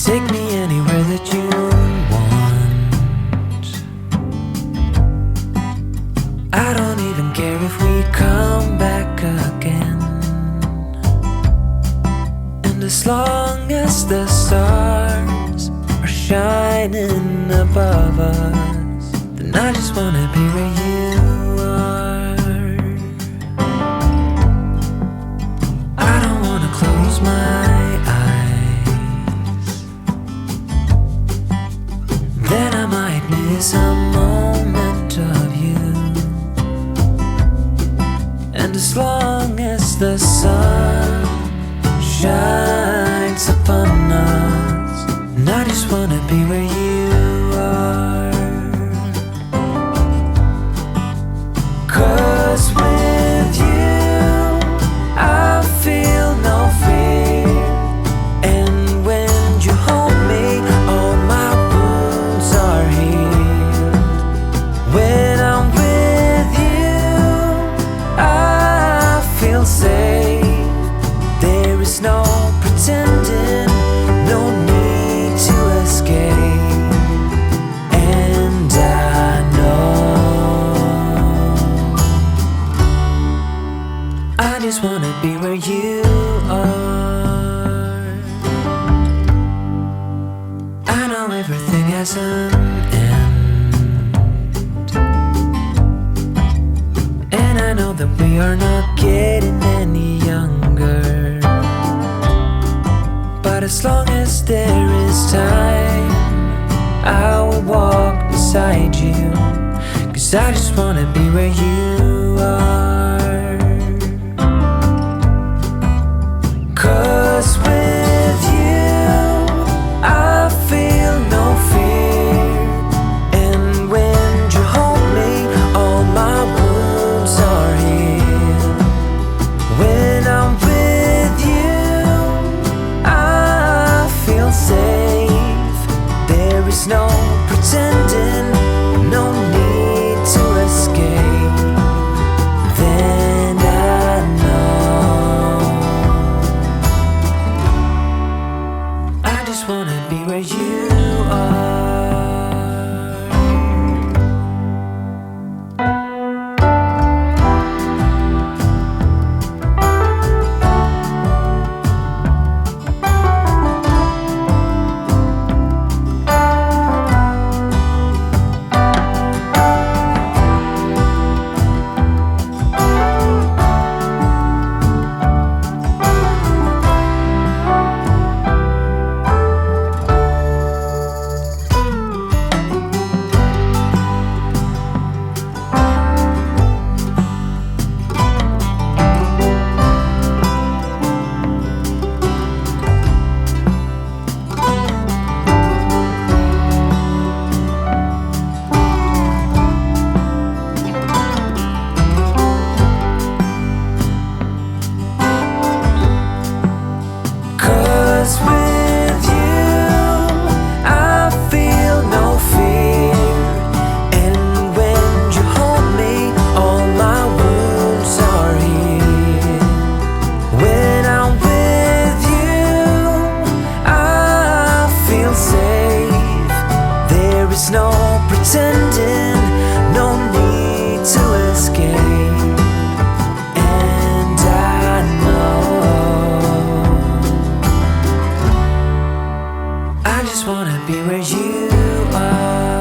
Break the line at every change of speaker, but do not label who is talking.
Take me anywhere that you want. I don't even care if we come back again. And as long as the stars are shining above us, then I just wanna be where you are. I don't wanna close my then I might miss a moment of you. And as long as the sun shines upon us, and I just wanna be where you are. 'Cause with you I feel no fear. And when you hold me, all my wounds are healed. When I'm with you, I feel safe. There is no pretending, no need to escape. And I know I just wanna be where you are. I know everything has an end, and I know that we are not getting any younger. But as long as there is time, I will walk beside you. 'Cause I just wanna be where you are. 'Cause with you I feel no fear. And when you hold me, all my wounds are healed. When I'm with you, I feel safe. There is no pretending, no need to escape. Then I know I just wanna be where you are. There's no pretending, no need to escape. And I know I just wanna be where you are.